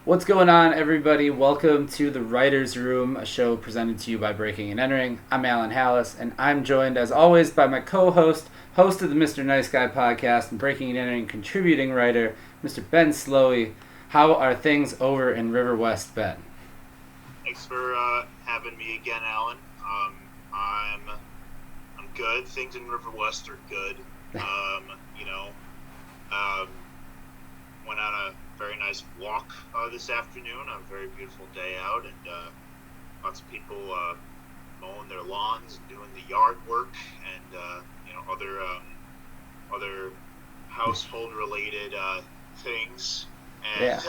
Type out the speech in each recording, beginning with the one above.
What's going on, everybody? Welcome to the Writer's Room, a show presented to you by Breaking and Entering. I'm Alan Halas, and I'm joined, as always, by my co-host, host of the Mr. Nice Guy podcast, and Breaking and Entering contributing writer, Mr. Ben Slowey. How are things over in River West, Ben? Thanks for having me again, Alan. I'm good. Things in River West are good. Went on a very nice walk this afternoon. A very beautiful day out, and lots of people mowing their lawns and doing the yard work, and other household related things. And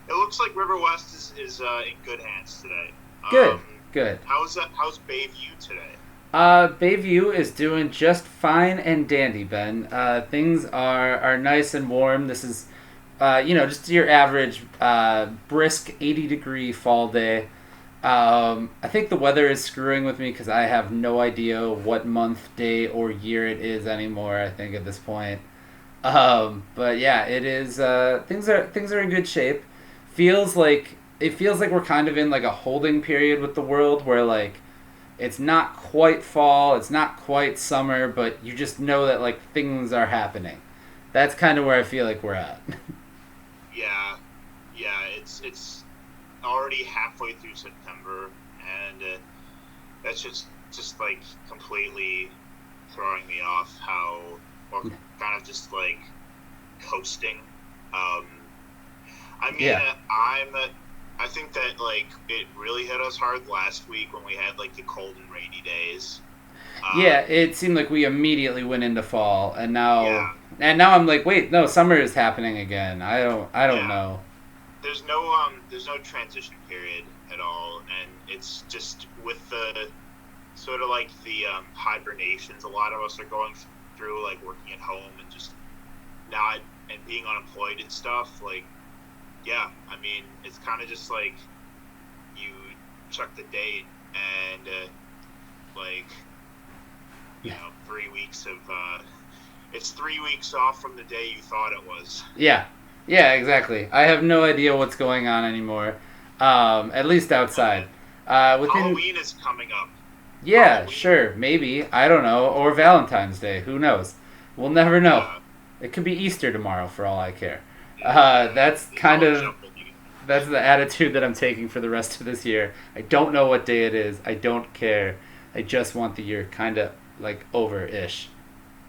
it looks like River West is in good hands today. Good. How's Bayview today? Bayview is doing just fine and dandy, Ben. Things are nice and warm. This is, just your average brisk 80-degree fall day. I think the weather is screwing with me because I have no idea what month, day, or year it is anymore, I think, at this point. But yeah, it is, things are in good shape. It feels like we're kind of in like a holding period with the world where like it's not quite fall, it's not quite summer, but you just know that like things are happening. That's kind of where I feel like we're at. Yeah, it's already halfway through September, and that's just like completely throwing me off how we're kind of just like coasting. I think that like it really hit us hard last week when we had like the cold and rainy days. It seemed like we immediately went into fall, and now I'm like, wait, no, summer is happening again. I don't know. There's no transition period at all, and it's just with the sort of like the hibernations a lot of us are going through, like working at home and just not and being unemployed and stuff. Like, yeah, I mean, it's kind of just like you check the date and 3 weeks of it's 3 weeks off from the day you thought it was. Yeah, exactly. I have no idea what's going on anymore, at least outside. Halloween is coming up. Yeah, Halloween. Sure, maybe. I don't know. Or Valentine's Day. Who knows? We'll never know. It could be Easter tomorrow for all I care. That's the attitude that I'm taking for the rest of this year. I don't know what day it is. I don't care. I just want the year kind of like over-ish.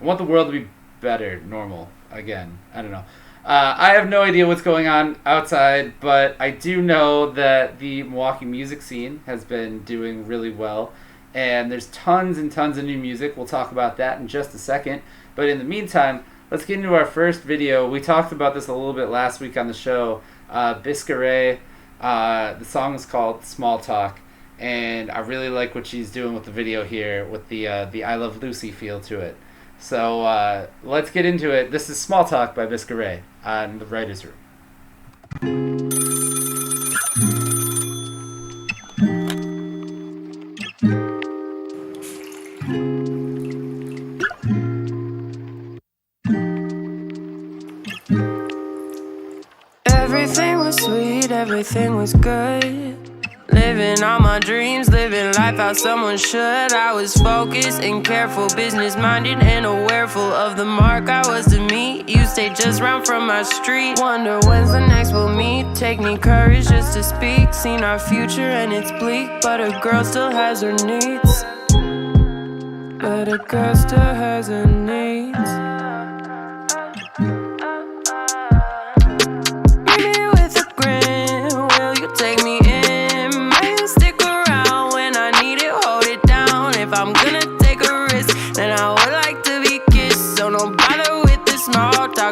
I want the world to be better, normal, again. I don't know. I have no idea what's going on outside, but I do know that the Milwaukee music scene has been doing really well, and there's tons and tons of new music. We'll talk about that in just a second. But in the meantime, let's get into our first video. We talked about this a little bit last week on the show. Bisca Rae, the song is called Small Talk, and I really like what she's doing with the video here with the I Love Lucy feel to it. So let's get into it. This is Small Talk by Bisca Rae on the Writer's Room. Everything was sweet, everything was good. Living all my dreams, living life how someone should. I was focused and careful, business-minded and awareful of the mark I was to meet. You stay just round from my street. Wonder when's the next we'll meet. Take me courage just to speak. Seen our future and it's bleak, but a girl still has her needs. But a girl still has her needs.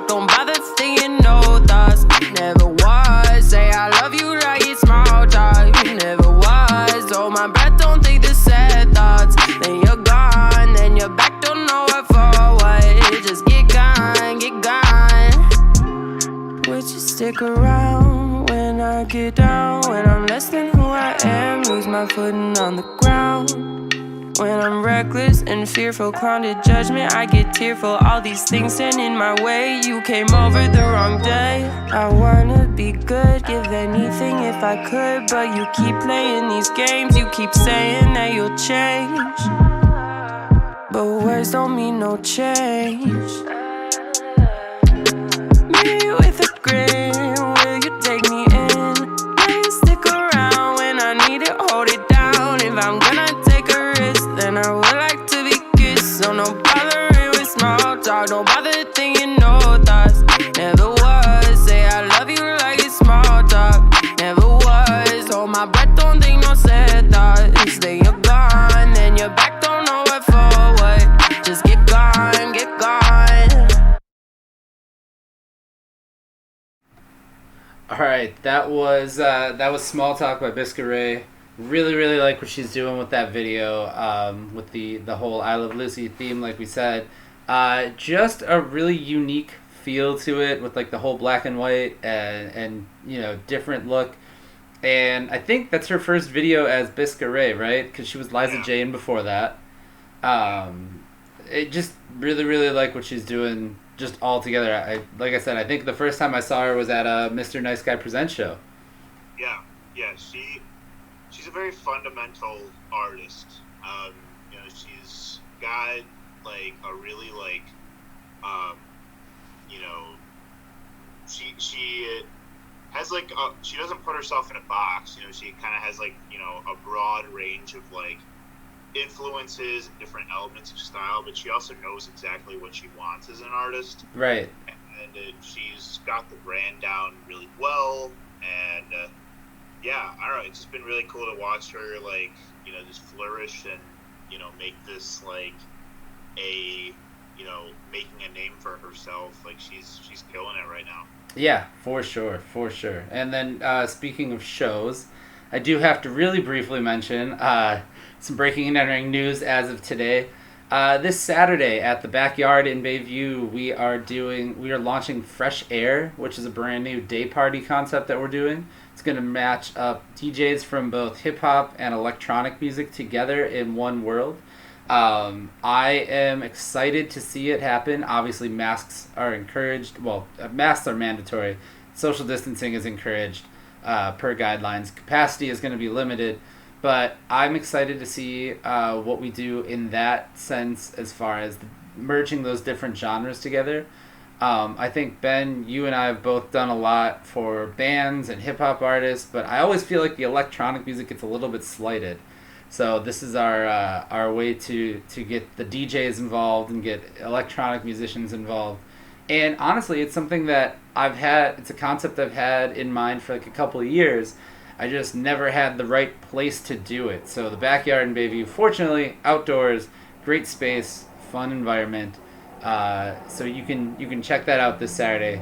Don't bother thinking no thoughts. Never was. Say I love you like it's small talk. Never was. Hold my breath, don't think the sad thoughts. Then you're gone, then you're back, don't know what for what. Just get gone, get gone. Would you stick around when I get down? When I'm less than who I am, lose my footing on the ground. When I'm reckless and fearful, clouded judgment, I get tearful. All these things stand in my way. You came over the wrong day. I wanna be good, give anything if I could, but you keep playing these games, you keep saying that you'll change, but words don't mean no change. Me with a grin, will you take me in? Will you stick around when I need it, hold it down? If I'm gonna take a risk, then I would like to be kissed. So no bothering with small talk, no bother thinking no thoughts. Never was, say I love you like it's small talk. Never was, hold my breath, don't think no sad thoughts. Then you're gone, then you're back, don't know what for what. Just get gone, get gone. All right, that was Small Talk by Bisca Rae. Really like what she's doing with that video, with the whole I Love Lucy theme, like we said. Just a really unique feel to it with like the whole black and white and you know, different look. And I think that's her first video as Bisca Rae, right? Because she was Liza Jane before that. It just really like what she's doing just all together. Like I said, I think the first time I saw her was at a Mr. Nice Guy Presents show. Yeah, she's a very fundamental artist. You know, she's got like a really like, you know, she has like she doesn't put herself in a box. You know, she kind of has like, you know, a broad range of like influences and different elements of style, but she also knows exactly what she wants as an artist. Right. And she's got the brand down really well, and yeah, I don't know, it's just been really cool to watch her, like, you know, just flourish and, you know, make this like a, you know, making a name for herself. Like she's killing it right now. Yeah, for sure. And then speaking of shows, I do have to really briefly mention some breaking and entering news as of today. This Saturday at the Backyard in Bayview, we are launching Fresh Air, which is a brand new day party concept that we're doing. It's going to match up DJs from both hip hop and electronic music together in one world. I am excited to see it happen. Obviously, masks are encouraged. Well, masks are mandatory. Social distancing is encouraged per guidelines. Capacity is going to be limited. But I'm excited to see what we do in that sense as far as merging those different genres together. I think, Ben, you and I have both done a lot for bands and hip-hop artists, but I always feel like the electronic music gets a little bit slighted. So this is our way to get the DJs involved and get electronic musicians involved. And honestly, it's something that it's a concept I've had in mind for like a couple of years. I just never had the right place to do it. So the Backyard in Bayview, fortunately, outdoors, great space, fun environment. So you can check that out this Saturday.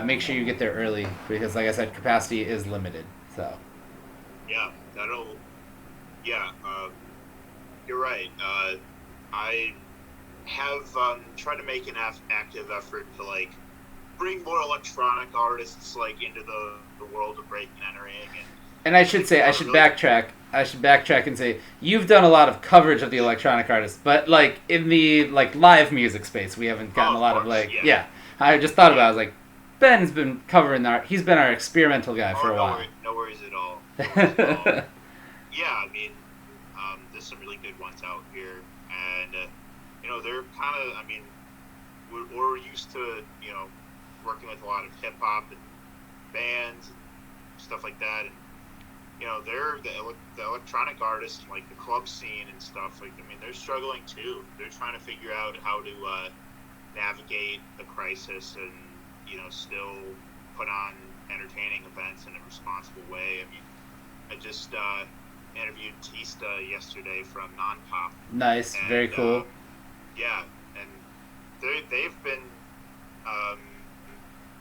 Make sure you get there early because, like I said, capacity is limited. So. Yeah, you're right. I have tried to make an active effort to like bring more electronic artists like into the world of breaking and entering. And I should backtrack. I should backtrack and say you've done a lot of coverage of the electronic artists, but like in the like live music space, we haven't gotten a lot of like I just thought about it. I was like, Ben's been covering he's been our experimental guy for a while. No worries at all. Yeah, I mean, there's some really good ones out here, and you know, they're kind of. I mean, we're used to, you know, working with a lot of hip hop and bands and stuff like that, and you know, they're the electronic artists, like the club scene and stuff. Like, I mean, they're struggling too. They're trying to figure out how to navigate the crisis and, you know, still put on entertaining events in a responsible way. I mean, I just interviewed Tista yesterday from Non-Pop. Nice, and, very cool. Yeah, and they've been,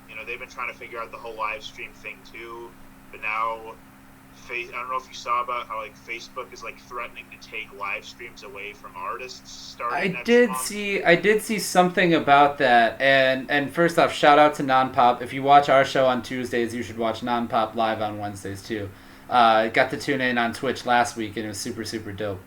you know, they've been trying to figure out the whole live stream thing too. But now, I don't know if you saw about how like Facebook is like threatening to take live streams away from artists starting next month. I did see something about that. And first off, shout out to Non-Pop. If you watch our show on Tuesdays, you should watch Non-Pop live on Wednesdays too. Got to tune in on Twitch last week, and it was super, super dope.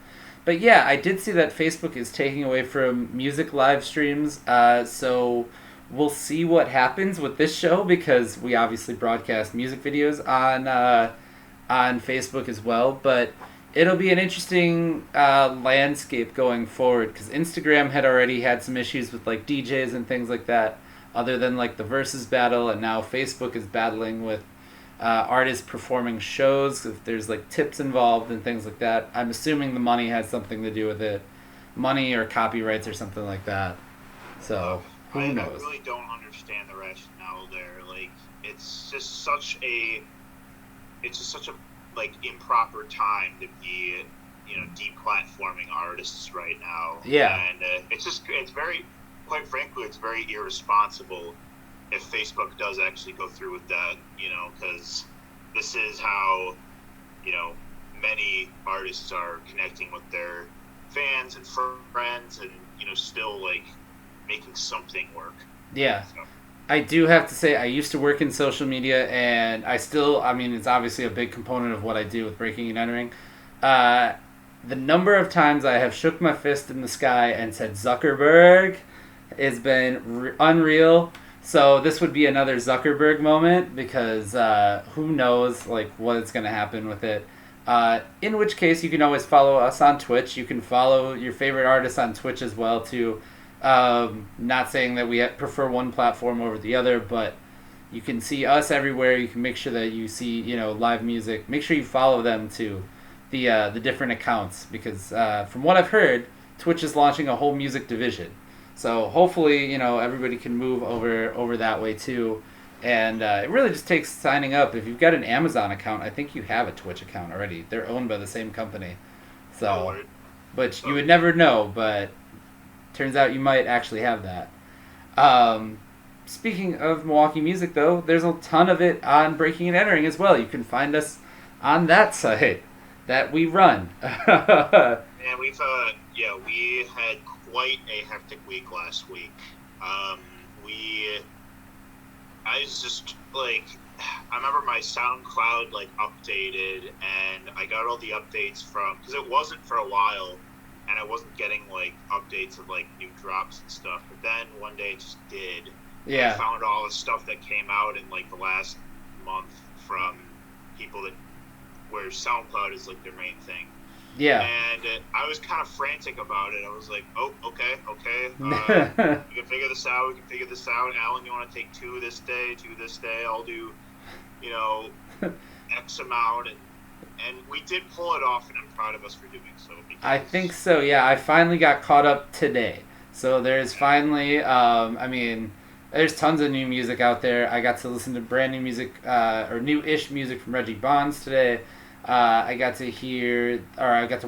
But yeah, I did see that Facebook is taking away from music live streams. So we'll see what happens with this show because we obviously broadcast music videos on Facebook as well. But it'll be an interesting landscape going forward because Instagram had already had some issues with like DJs and things like that, other than like the versus battle, and now Facebook is battling with artists performing shows. If there's like tips involved and things like that, I'm assuming the money has something to do with it, money or copyrights or something like that. So who knows? I really don't understand the rationale there. Like it's just such a like improper time to be, deplatforming artists right now. Yeah. And it's very, quite frankly, it's very irresponsible if Facebook does actually go through with that, because this is how, many artists are connecting with their fans and friends and, still like making something work. Yeah. So. I do have to say, I used to work in social media, and it's obviously a big component of what I do with breaking and entering. The number of times I have shook my fist in the sky and said Zuckerberg has been unreal. So this would be another Zuckerberg moment because who knows like what's going to happen with it. In which case, you can always follow us on Twitch. You can follow your favorite artists on Twitch as well too. Not saying that we prefer one platform over the other, but you can see us everywhere. You can make sure that you see, live music. Make sure you follow them too, the different accounts, because from what I've heard, Twitch is launching a whole music division. So hopefully, everybody can move over that way too. And it really just takes signing up. If you've got an Amazon account, I think you have a Twitch account already. They're owned by the same company. So, but you would never know, but turns out you might actually have that. Speaking of Milwaukee music, though, there's a ton of it on Breaking and Entering as well. You can find us on that site that we run. And we had quite a hectic week last week. I was just like, I remember my SoundCloud like updated, and I got all the updates because it wasn't for a while. And I wasn't getting, like, updates of, like, new drops and stuff. But then one day it just did. Yeah. I found all the stuff that came out in, like, the last month from people where SoundCloud is, like, their main thing. Yeah. And I was kind of frantic about it. I was like, oh, okay. We can figure this out. Alan, you want to take two this day? I'll do, X amount. And we did pull it off, and I'm proud of us for doing so. I think so, yeah. I finally got caught up today. So there's finally, there's tons of new music out there. I got to listen to brand new music, or new-ish music from Reggie Bonds today. I got to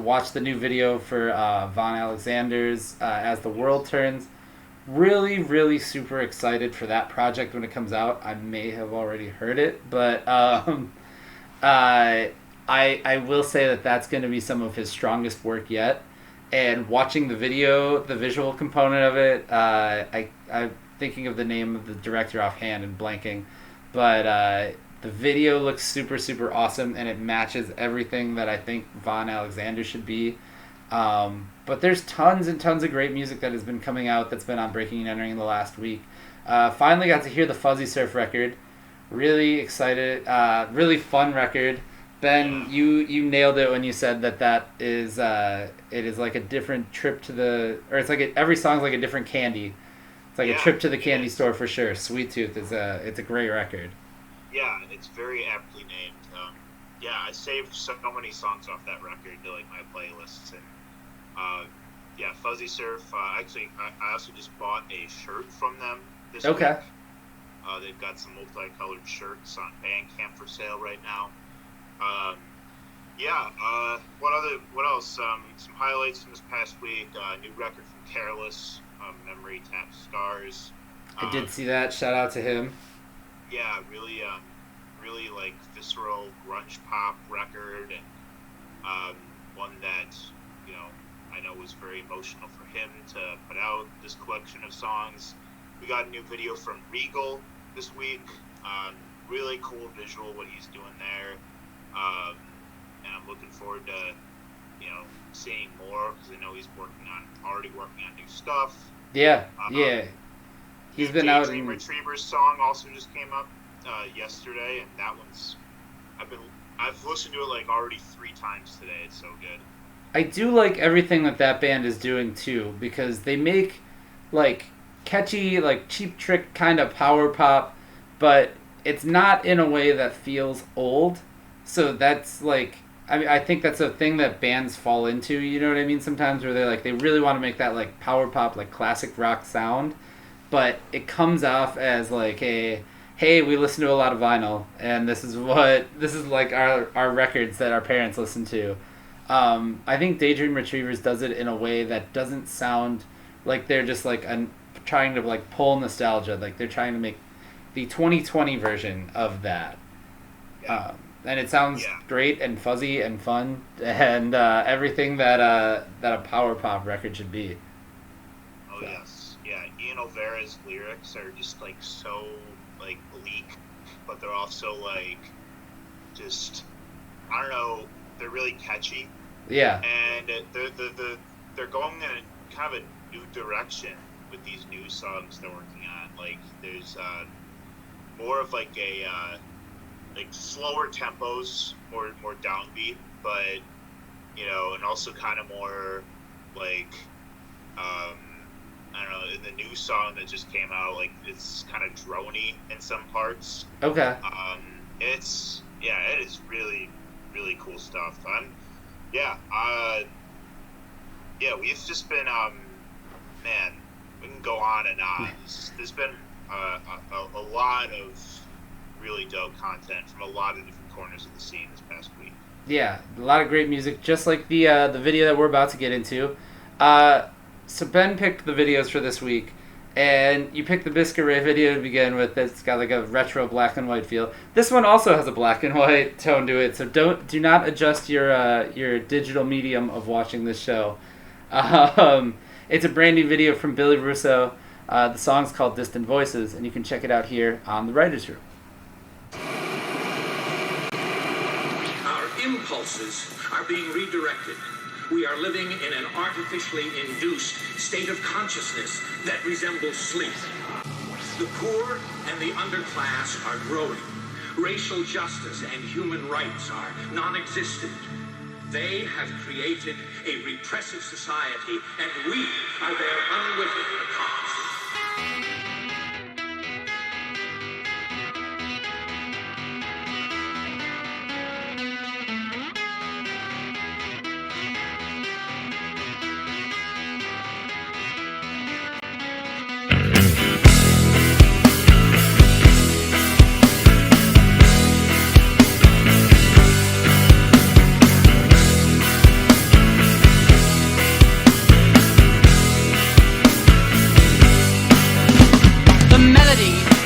watch the new video for Von Alexander's As the World Turns. Really, really super excited for that project when it comes out. I may have already heard it, but I will say that that's going to be some of his strongest work yet. And watching the video, the visual component of it, I'm thinking of the name of the director offhand and blanking. But the video looks super, super awesome, and it matches everything that I think Von Alexander should be. But there's tons and tons of great music that has been coming out that's been on Breaking and Entering in the last week. Finally got to hear the Fuzzy Surf record. Really excited. Really fun record. Ben, you nailed it when you said that is it is like a different trip to it's like every song's like a different candy. It's like a trip to the candy store for sure. Sweet Tooth it's a great record. Yeah, it's very aptly named. I saved so many songs off that record to like my playlists, and Fuzzy Surf. Actually, I also just bought a shirt from them this week. They've got some multicolored shirts on Bandcamp for sale right now. What else? Some highlights from this past week. New record from Careless, Memory Tap Stars. I did see that. Shout out to him. Yeah, really like visceral grunge pop record, and one that I know was very emotional for him to put out this collection of songs. We got a new video from Regal this week. Really cool visual what he's doing there. And I'm looking forward to, seeing more because I know he's already working on new stuff. Yeah. He's been out Daydream in... Retrievers song also just came up yesterday, and that one's I've listened to it like already 3 times today. It's so good. I do like everything that band is doing too, because they make like catchy, like Cheap Trick kind of power pop, but it's not in a way that feels old. So that's like, I mean, I think that's a thing that bands fall into, you know what I mean, sometimes, where they're like, they really want to make that like power pop, like classic rock sound, but it comes off as like a, hey, we listen to a lot of vinyl, and this is like our records that our parents listen to. I think Daydream Retrievers does it in a way that doesn't sound like they're just like trying to like pull nostalgia, like they're trying to make the 2020 version of that. Yeah. And it sounds great and fuzzy and fun and everything that a power pop record should be. Oh so. Yes, yeah. Ian O'Vera's lyrics are just like so like bleak, but they're also like just, I don't know, they're really catchy. Yeah. And they're going in a kind of a new direction with these new songs they're working on. Like there's more of like a like slower tempos, more downbeat, but you know, and also kind of more like I don't know, in the new song that just came out, like it's kind of drony in some parts. Okay. It is really, really cool stuff. We've just been man, we can go on and on. There's been a lot of really dope content from a lot of different corners of the scene this past week. Yeah, a lot of great music, just like the video that we're about to get into. So Ben picked the videos for this week, and you picked the Bisca Rae video to begin with. It's got like a retro black and white feel. This one also has a black and white tone to it, so do not adjust your digital medium of watching this show. It's a brand new video from Billy Russo. The song's called Distant Voices, and you can check it out here on the Writers' Room. Our impulses are being redirected. We are living in an artificially induced state of consciousness that resembles sleep. The poor and the underclass are growing. Racial justice and human rights are non-existent. They have created a repressive society, and we are their unwitting accomplices.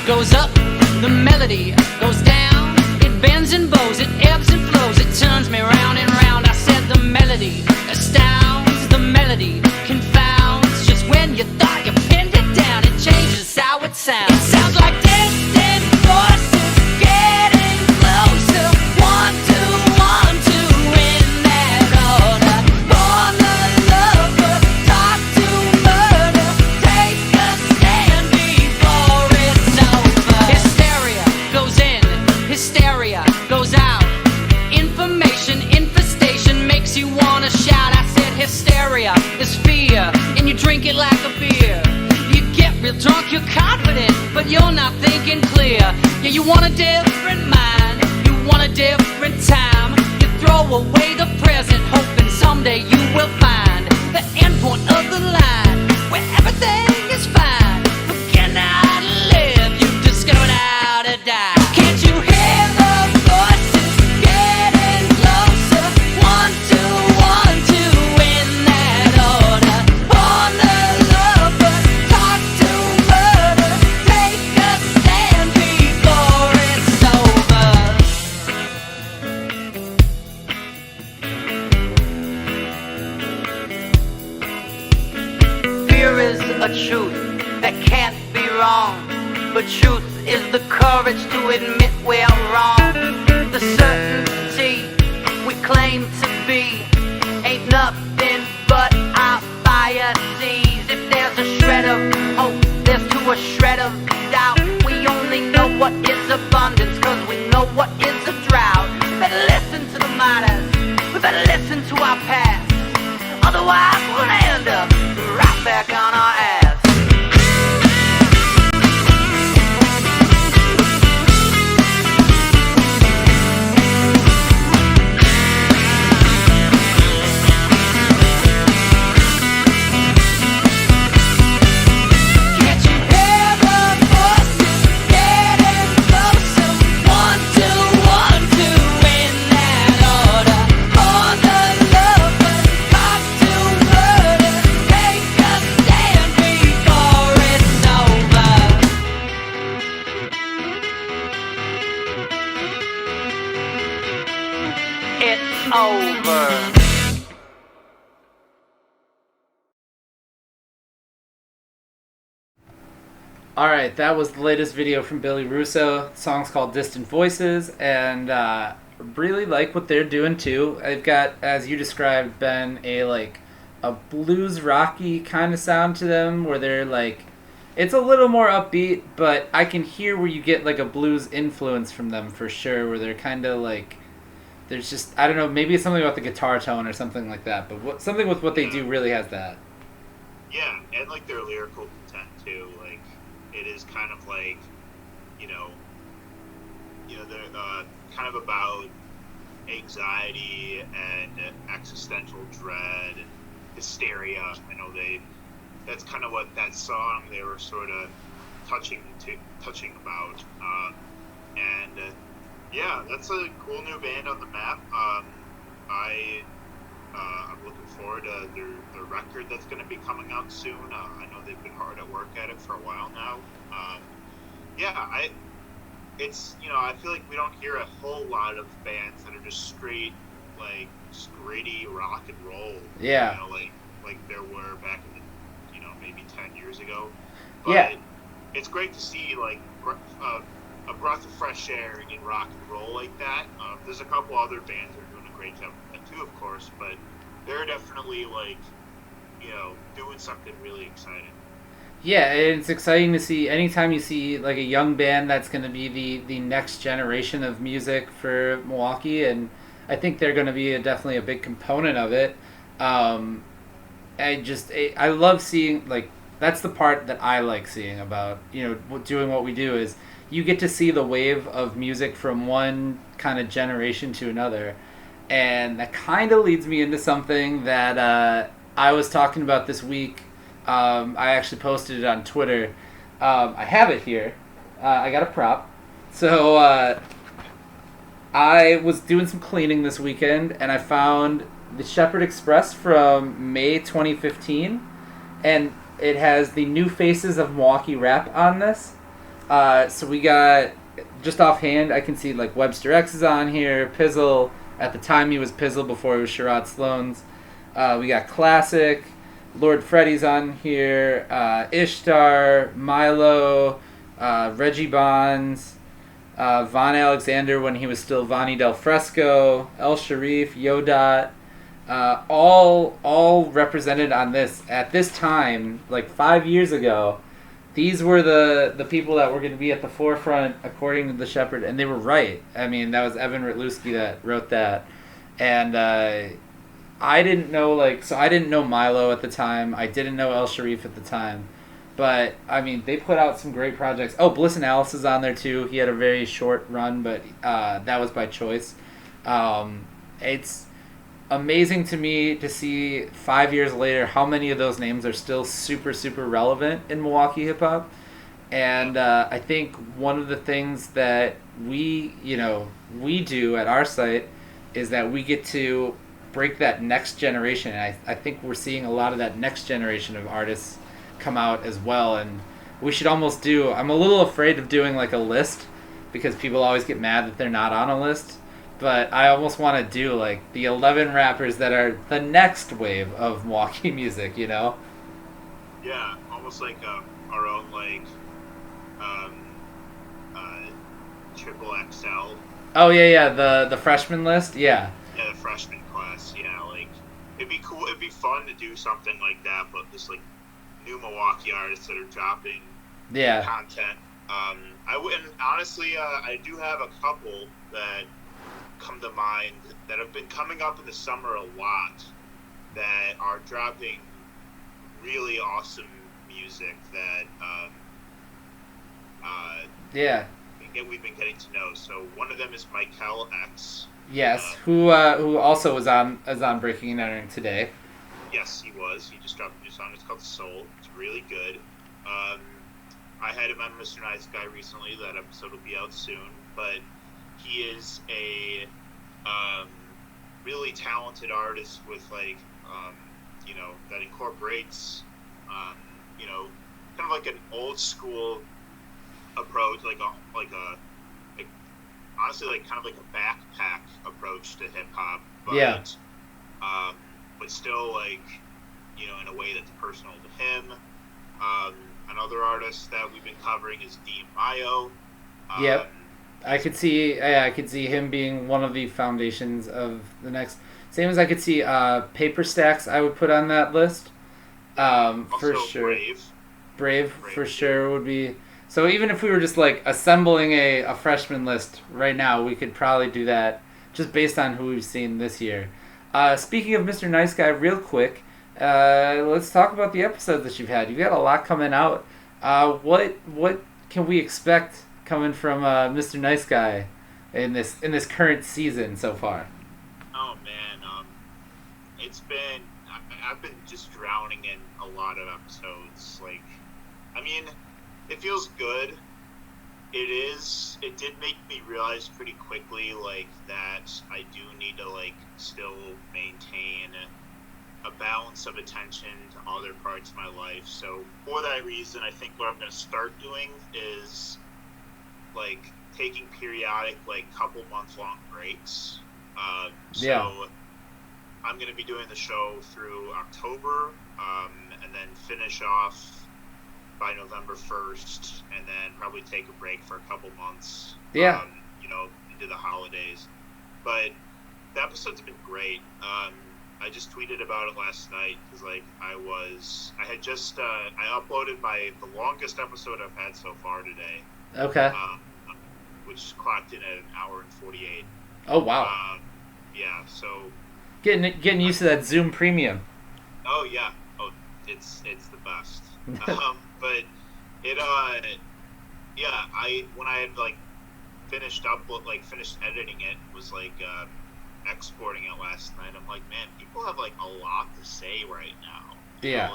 Goes up, the melody goes down. It bends and bows, it ebbs and flows. It turns me round and round. I said the melody astounds, the melody confounds. Just when you thought you pinned it down, it changes how it sounds. It sounds like distant voices getting closer. 1, 2, 1, 2 in that order. Born the lover, talk to murder. Take a stand before it's over. Hysteria goes in, hysteria goes out. Information infestation makes you wanna shout. I said hysteria is fear, and you drink it like a beer. You get real drunk, you're confident, but you're not thinking clear. Yeah, you want a different mind, you want a different time. You throw away the present, hoping someday you will find the end point of the line, where everything is fine. But cannot live, you've discovered how to die. Can't you hear the voices getting closer? 1, 2, 1, 2 in that order. On the lover, talk to murder. Take a stand before it's over. Fear is a truth that can't be wrong, but truth is the courage to admit we're wrong. The certainty we claim to be ain't nothing but our biases. If there's a shred of hope, there's to a shred of what is abundance, cause we know what is a drought. We better listen to the martyrs, we better listen to our past. Otherwise we'll end up right back on our ass. Over. Alright, that was the latest video from Billy Russo. The song's called Distant Voices, and really like what they're doing too. They've got, as you described, Ben, a blues rocky kind of sound to them, where they're like, it's a little more upbeat, but I can hear where you get like a blues influence from them for sure, where they're kind of like, there's just, I don't know, maybe it's something about the guitar tone or something like that, but something with what they do really has that. Yeah, and like their lyrical content too, like it is kind of like, they're kind of about anxiety and existential dread and hysteria. I know that's kind of what that song they were sort of touching about, yeah, that's a cool new band on the map. I'm looking forward to their record that's going to be coming out soon. I know they've been hard at work at it for a while now. I feel like we don't hear a whole lot of bands that are just straight, like, gritty rock and roll. Yeah. Like there were back in the, maybe 10 years ago. But yeah. It's great to see, like, a breath of fresh air in rock and roll like that. There's a couple other bands that are doing a great job with that too, of course, but they're definitely doing something really exciting. Yeah, it's exciting to see anytime you see like a young band that's going to be the next generation of music for Milwaukee, and I think they're going to be definitely a big component of it. I love seeing, like, that's the part that I like seeing about doing what we do is you get to see the wave of music from one kind of generation to another. And that kind of leads me into something that I was talking about this week. I actually posted it on Twitter. I have it here. I got a prop. So I was doing some cleaning this weekend, and I found the Shepherd Express from May 2015. And it has the new faces of Milwaukee rap on this. So we got, just offhand, I can see like Webster X is on here, Pizzle. At the time he was Pizzle, before he was Sherrod Sloan's. We got Classic, Lord Freddy's on here, Ishtar, Milo, Reggie Bonds, Von Alexander when he was still Vonnie Del Fresco, El Sharif, Yodot, all represented on this. At this time, like 5 years ago, these were the people that were going to be at the forefront, according to the Shepherd, and they were right. I mean, that was Evan Rytlewski that wrote that, and I didn't know I didn't know Milo at the time. I didn't know El Sharif at the time, but I mean, they put out some great projects. Oh, Bliss and Alice is on there too. He had a very short run, but that was by choice. It's amazing to me to see 5 years later how many of those names are still super, super relevant in Milwaukee hip-hop. And I think one of the things that we do at our site is that we get to break that next generation. And I think we're seeing a lot of that next generation of artists come out as well. And we should almost I'm a little afraid of doing like a list, because people always get mad that they're not on a list. But I almost want to do like the 11 rappers that are the next wave of Milwaukee music, Yeah, almost like our own triple XL. Oh yeah, the freshman list, yeah. Yeah, the freshman class, yeah. Like, it'd be cool, it'd be fun to do something like that, but just like new Milwaukee artists that are dropping content And honestly, I do have a couple that come to mind that have been coming up in the summer a lot that are dropping really awesome music that we've been getting to know. So one of them is Michael X. Yes, who also was on Breaking and Entering today. Yes, he was. He just dropped a new song. It's called Soul. It's really good. I had him on Mr. Nice Guy recently. That episode will be out soon. But he is a really talented artist with that incorporates kind of like an old school approach, honestly kind of like a backpack approach to hip hop, but still in a way that's personal to him. Another artist that we've been covering is Dean Mayo. Yep. I could see him being one of the foundations of the next. Same as I could see Paper Stacks. I would put on that list. For sure. Brave for sure would be. So even if we were just assembling a freshman list right now, we could probably do that just based on who we've seen this year. Speaking of Mr. Nice Guy, real quick, let's talk about the episodes that you've had. You've got a lot coming out. What can we expect coming from Mr. Nice Guy in this current season so far? Oh man, I've been just drowning in a lot of episodes. It feels good. It did make me realize pretty quickly that I do need to still maintain a balance of attention to other parts of my life. So for that reason, I think what I'm going to start doing is taking periodic couple month-long breaks. I'm going to be doing the show through October, and then finish off by November 1st, and then probably take a break for a couple months. Into the holidays. But the episodes have been great. I just tweeted about it last night because I uploaded the longest episode I've had so far today. Okay. Which clocked in at 1 hour and 48. Oh wow. Yeah. So. Getting used to that Zoom Premium. Oh yeah. Oh, it's the best. But it when I had finished editing it, was exporting it last night. I'm like, man, people have a lot to say right now. Yeah.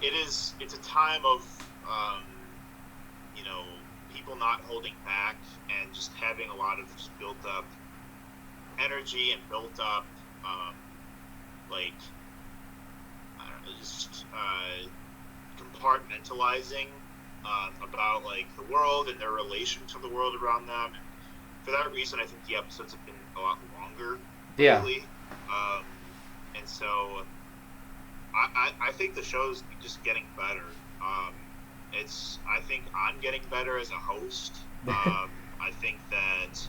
It's a time of people not holding back and just having a lot of just built up energy and built up compartmentalizing about the world and their relation to the world around them. And for that reason, I think the episodes have been a lot longer lately. And so I think the show's just getting better. I think I'm getting better as a host. I think that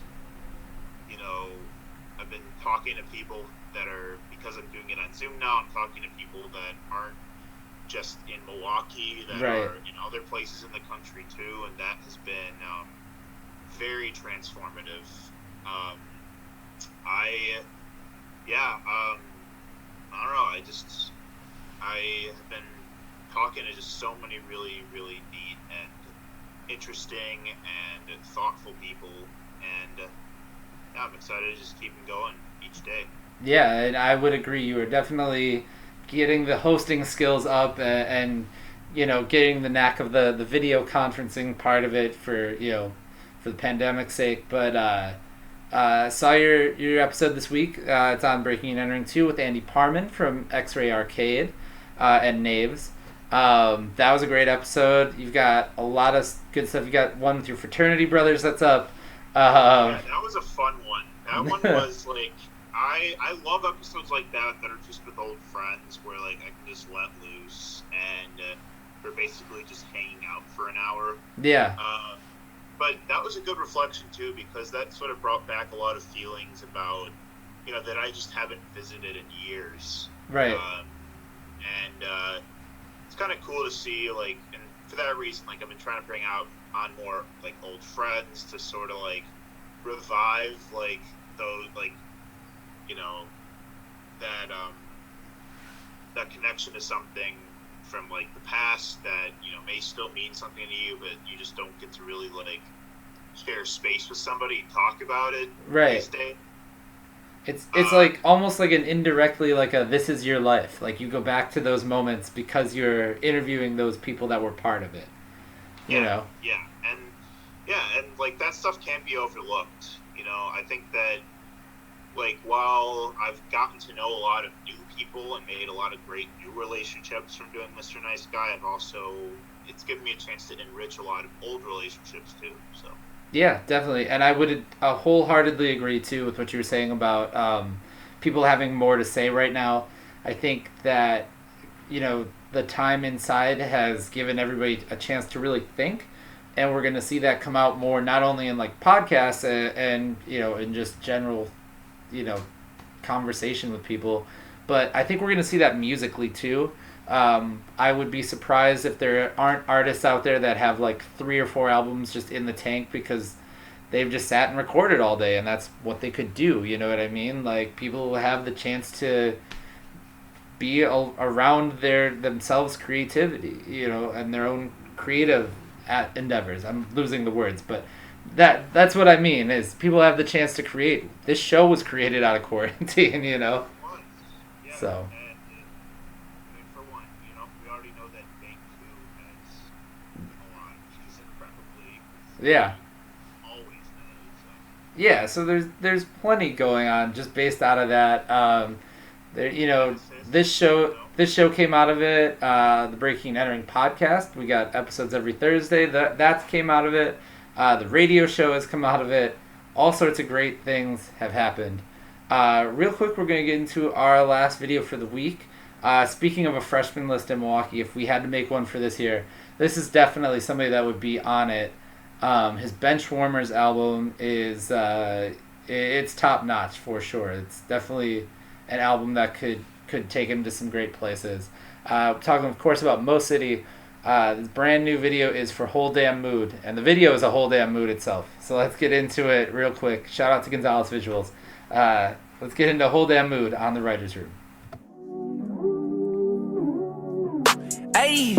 I've been talking to people that are, because I'm doing it on Zoom now, I'm talking to people that aren't just in Milwaukee, that are in other places in the country too, and that has been very transformative. I don't know, I have been talking to just so many really, really neat and interesting and thoughtful people, and I'm excited to just keep them going each day. Yeah, and I would agree. You are definitely getting the hosting skills up, and getting the knack of the video conferencing part of it for the pandemic's sake. But saw your episode this week. It's on Breaking and Entering 2 with Andy Parman from X-Ray Arcade and Knaves. That was a great episode. You've got a lot of good stuff. You got one with your fraternity brothers that's up. Yeah, that was a fun one. That one was I love episodes like that are just with old friends where I can just let loose and we're basically just hanging out for an hour. Yeah. But that was a good reflection too, because that sort of brought back a lot of feelings about that I just haven't visited in years. Right. And it's kind of cool to see and for that reason I've been trying to bring out on more like old friends to sort of like revive like those like that connection to something from like the past that may still mean something to you, but you just don't get to really like share space with somebody and talk about it these days. It's like almost like an indirectly like a this is your life. Like you go back to those moments because you're interviewing those people that were part of it. Yeah, and like that stuff can't be overlooked. I think that like while I've gotten to know a lot of new people and made a lot of great new relationships from doing Mr. Nice Guy, it's given me a chance to enrich a lot of old relationships too. So. Yeah, definitely. And I would wholeheartedly agree, too, with what you were saying about people having more to say right now. I think that, the time inside has given everybody a chance to really think. And we're going to see that come out more, not only in, like, podcasts and in just general, conversation with people. But I think we're going to see that musically, too. I would be surprised if there aren't artists out there that have like 3 or 4 albums just in the tank because they've just sat and recorded all day and that's what they could do. You know what I mean? Like people will have the chance to be around themselves creativity, and their own creative endeavors. I'm losing the words, but that's what I mean is people have the chance to create. This show was created out of quarantine, so. Yeah. Yeah, so there's plenty going on just based out of that. This show came out of it. The Breaking and Entering podcast. We got episodes every Thursday. That came out of it. The radio show has come out of it. All sorts of great things have happened. Real quick, we're going to get into our last video for the week. Speaking of a freshman list in Milwaukee, if we had to make one for this year, this is definitely somebody that would be on it. His Benchwarmers album is it's top notch for sure. It's definitely an album that could take him to some great places. Talking of course about Mo City. This brand new video is for Whole Damn Mood, and the video is a whole damn mood itself. So let's get into it real quick. Shout out to Gonzalez Visuals. Let's get into Whole Damn Mood on the Writers Room. Hey.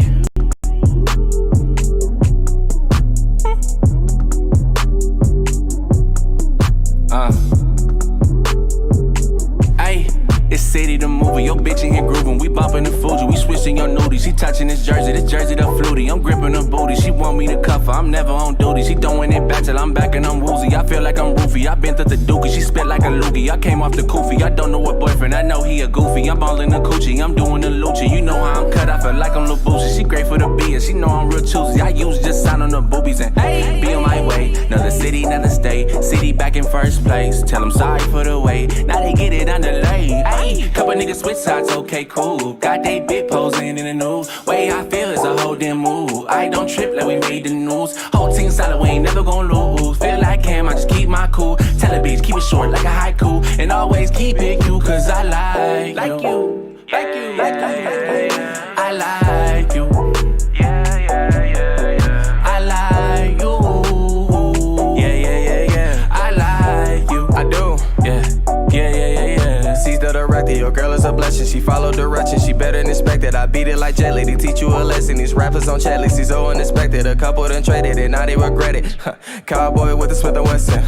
It's City the movie, your bitch in here grooving. We bumping the Fuji, we switching your nudie. She touching this jersey the flutie. I'm gripping her booty, she want me to cuff her. I'm never on duty, she throwing it back till I'm back and I'm woozy. I feel like I'm roofy, I been through the dookie. She spit like a loogie, I came off the koofy. I don't know what boyfriend, I know he a goofy. I'm ballin' the coochie, I'm doing the lucha. You know how I'm cut, I feel like I'm Lil Boosie. She great for the beer, she know I'm real choosy. I use just sign on the boobies and be on my way. Another city, another state, city back in first place. Tell them sorry for the wait, now they get it underlay. Ayy, couple niggas switch sides, okay, cool. Got they big posing in the news. Way I feel is a whole damn move. I don't trip like we made the news. Whole team solid, we ain't never gon' lose. Feel like Cam, I just keep my cool. Tell a bitch, keep it short like a haiku. And always keep it you, cause I like you. Like you, like you. I like you. I like you. Yeah. I like you. I do. Yeah. Sees the director, your girl is a blessing. She followed direction, she better than expected. I beat it like jelly to teach you a lesson. These rappers on chat lists, he's so unexpected. A couple done traded it, now they regret it. Cowboy with the Smith & Wesson.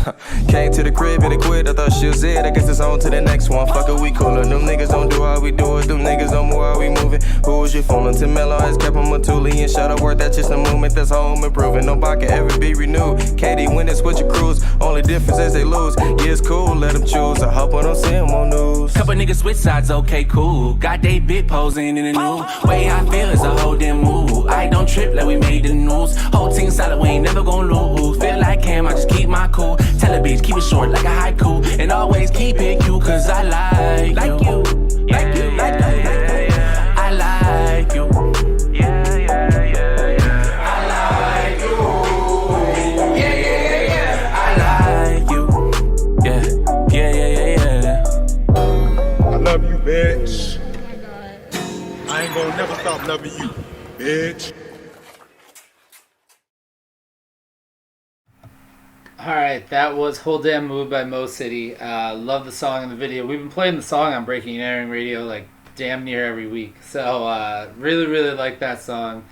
Came to the crib and it quit, I thought she was it. I guess it's on to the next one. Fuck it, we coolin'. Them niggas don't do how we do it. Them niggas don't move how we moving. Who was you fooling? Tim Mello has kept him a toolie and Shuttleworth. That's just a movement that's home improving. No bar can ever be renewed. Katie win and switch your crews. Only difference is they lose. Yeah, it's cool, let them choose. I hope I don't see them on news. Couple niggas switch sides, okay, cool. Got they big posing in the new. Way I feel is a whole damn move. I don't trip like we made the news. Whole team solid, we ain't never gon' lose. Feel like Cam, I just keep my cool. Tell a bitch, keep it short like a haiku. And always keep it you, cause I like you. Like you. I like you. Yeah. I like you. Yeah. I like you. Yeah. I love you, bitch. I ain't gonna never stop loving you, bitch. All right, that was "Whole Damn Move" by Mo City. Love the song and the video. We've been playing the song on Breaking and Airing Radio like damn near every week. So really, really like that song.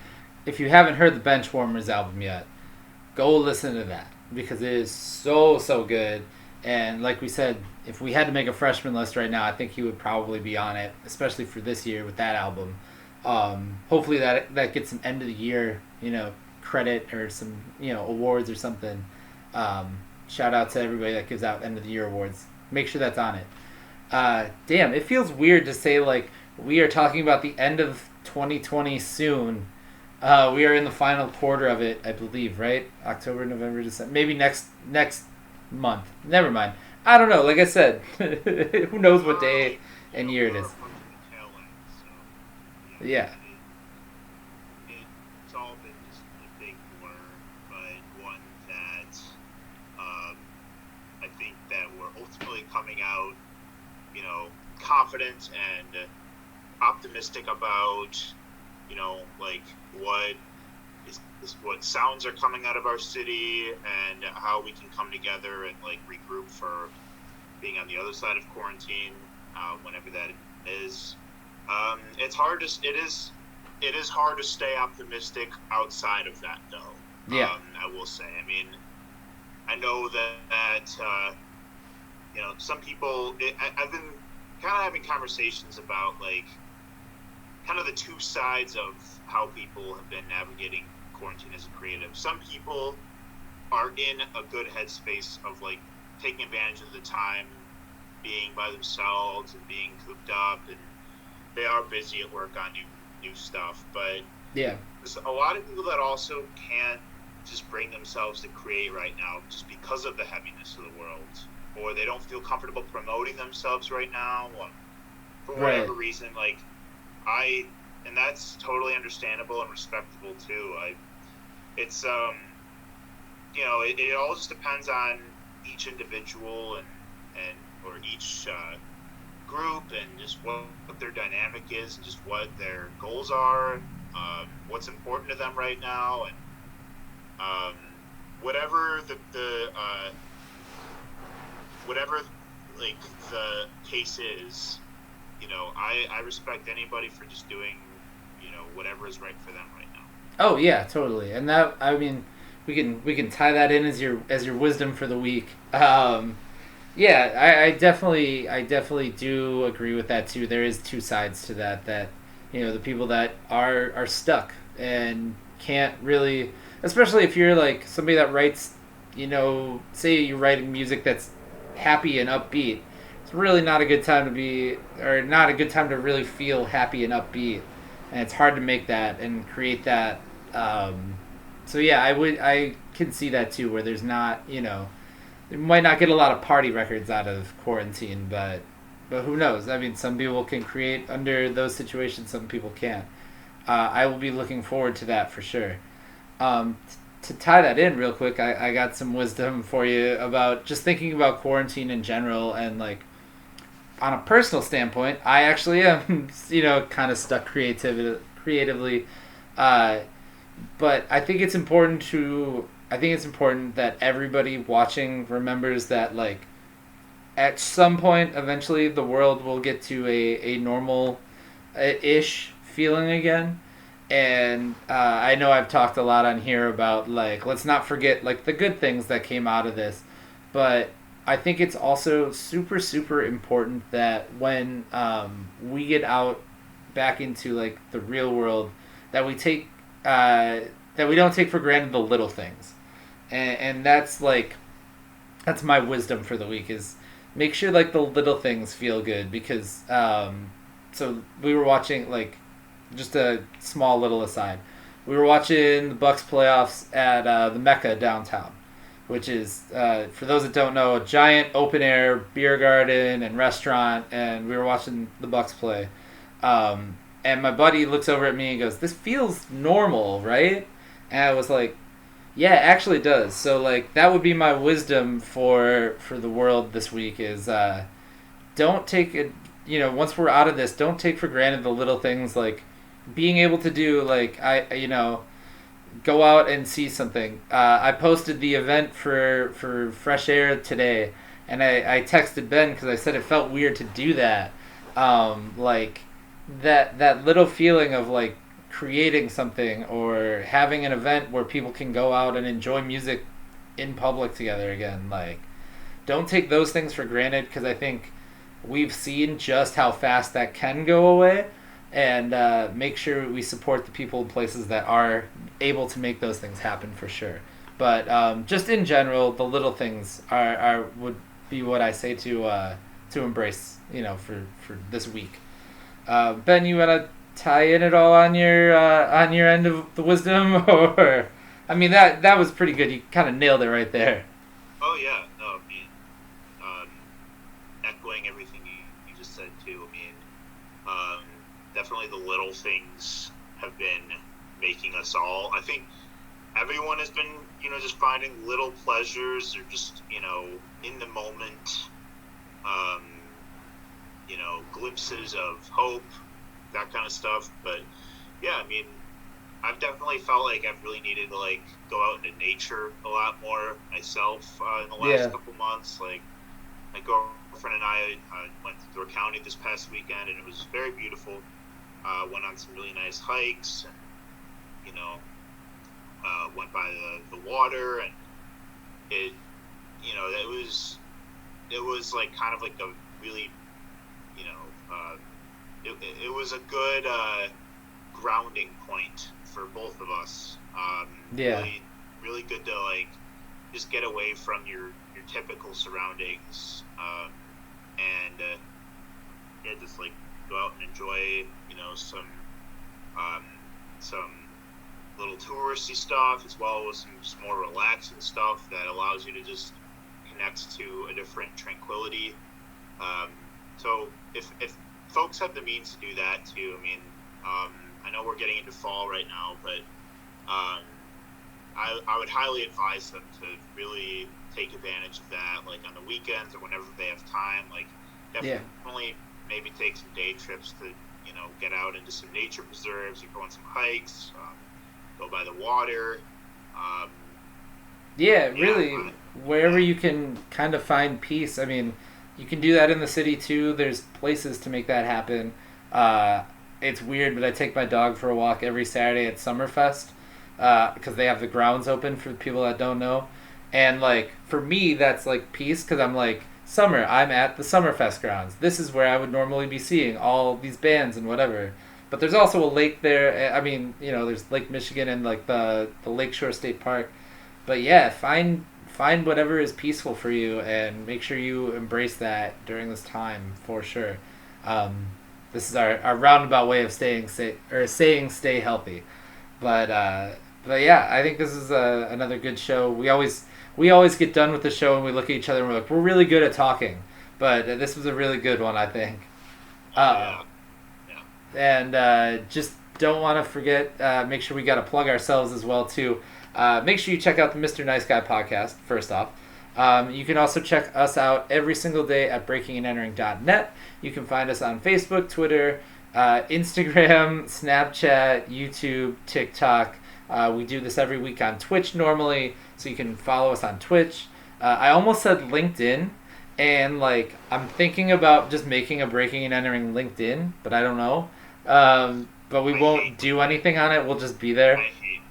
If you haven't heard the Benchwarmers album yet, go listen to that because it is so, so good. And like we said, if we had to make a freshman list right now, I think he would probably be on it, especially for this year with that album. Hopefully that gets some end of the year, credit or some, awards or something. Shout out to everybody that gives out end of the year awards. Make sure that's on it. Damn, it feels weird to say like we are talking about the end of 2020 soon. We are in the final quarter of it, I believe, right? October, November, December, maybe next month. Never mind. I don't know. Like I said, who knows what day and year it is. Yeah. It's all been just a big blur, but one that I think that we're ultimately coming out, confident and optimistic about, like what sounds are coming out of our city and how we can come together and like regroup for being on the other side of quarantine, whenever that is. It is hard to stay optimistic outside of that, though. Yeah. I will say. I mean, I know that some people. I've been kind of having conversations about like kind of the two sides of how people have been navigating quarantine as a creative. Some people are in a good headspace of like taking advantage of the time, being by themselves and being cooped up, and they are busy at work on new stuff. But yeah, there's a lot of people that also can't just bring themselves to create right now just because of the heaviness of the world, or they don't feel comfortable promoting themselves right now, or for whatever reason. Like and that's totally understandable and respectable too. It all just depends on each individual and or each group and just what their dynamic is and just what their goals are, what's important to them right now, and whatever whatever like the case is. I respect anybody for just doing whatever is right for them right now. Oh yeah, totally. And that, I mean, we can tie that in as your wisdom for the week. Yeah, I definitely do agree with that too. There is two sides to that. The people that are stuck and can't really, especially if you're like somebody that writes, say you're writing music that's happy and upbeat. It's really not a good time to be, or not a good time to really feel happy and upbeat, and it's hard to make that and create that. So yeah, I can see that too, where there's not, they might not get a lot of party records out of quarantine, but who knows? I mean, some people can create under those situations, some people can't. I will be looking forward to that for sure. To tie that in real quick, I got some wisdom for you about just thinking about quarantine in general, and like on a personal standpoint, I actually am, kind of stuck creatively. But I think it's important that everybody watching remembers that, like, at some point, eventually, the world will get to a normal-ish feeling again. And I know I've talked a lot on here about, like, let's not forget, like, the good things that came out of this. But I think it's also super, super important that when we get out back into, like, the real world, that we don't take for granted the little things. And that's my wisdom for the week, is make sure like the little things feel good, because so we were watching, like, just a small little aside, we were watching the Bucks playoffs at the Mecca downtown, which is, for those that don't know, a giant open air beer garden and restaurant, and we were watching the Bucks play. And my buddy looks over at me and goes, "This feels normal, right?" And I was like, yeah, it actually does. So, like, that would be my wisdom for the world this week is don't take it, once we're out of this, don't take for granted the little things, like being able to do, like, go out and see something. I posted the event for Fresh Air today, and I texted Ben because I said it felt weird to do that. Like that little feeling of like creating something or having an event where people can go out and enjoy music in public together again. Like, don't take those things for granted, because I think we've seen just how fast that can go away, and make sure we support the people in places that are able to make those things happen for sure. But just in general, the little things are would be what I say to embrace, for this week. Ben, you want to tie in it all on your end of the wisdom, or I mean that was pretty good. You kind of nailed it right there. Oh yeah, no, I mean, echoing everything you just said too. I mean, definitely the little things have been making us all. I think everyone has been, just finding little pleasures or just, in the moment, glimpses of hope, that kind of stuff. But yeah, I mean, I've definitely felt like I've really needed to like go out into nature a lot more myself in the last couple months. Like my girlfriend and I went to Door County this past weekend, and it was very beautiful. Went on some really nice hikes, and went by the water, and it was like kind of like a really it was a good grounding point for both of us. Really, really good to like just get away from your typical surroundings, and just like go out and enjoy some little touristy stuff, as well as some more relaxing stuff that allows you to just connect to a different tranquility. So if folks have the means to do that too, I mean, I know we're getting into fall right now, but I would highly advise them to really take advantage of that, like on the weekends or whenever they have time. Like definitely maybe take some day trips to get out into some nature preserves or go on some hikes, go by the water. Really, wherever you can kind of find peace. I mean, you can do that in the city too. There's places to make that happen. It's weird, but I take my dog for a walk every Saturday at Summerfest, because they have the grounds open for people that don't know. And like for me, that's like peace, because I'm like, summer, I'm at the Summerfest grounds. This is where I would normally be seeing all these bands and whatever. But there's also a lake there. I mean, there's Lake Michigan and like the Lakeshore State Park. But yeah, find whatever is peaceful for you, and make sure you embrace that during this time for sure. This is our roundabout way of saying stay healthy. But yeah, I think this is another good show. We always get done with the show and we look at each other and we're like, we're really good at talking. But this was a really good one, I think. And just don't want to forget, make sure we got to plug ourselves as well too. Make sure you check out the Mr. Nice Guy podcast, first off. You can also check us out every single day at breakingandentering.net. You can find us on Facebook, Twitter, Instagram, Snapchat, YouTube, TikTok. We do this every week on Twitch normally, so you can follow us on Twitch. I almost said LinkedIn, and like I'm thinking about just making a Breaking and Entering LinkedIn, but I don't know. But we won't do anything on it. We'll just be there. I hate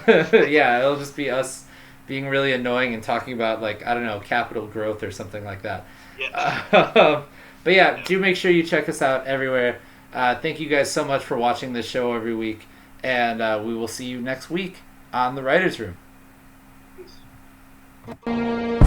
LinkedIn. Yeah, it'll just be us being really annoying and talking about, like, I don't know, capital growth or something like that. Yeah. But yeah, do make sure you check us out everywhere. Thank you guys so much for watching this show every week, and we will see you next week on The Writers' Room. Peace.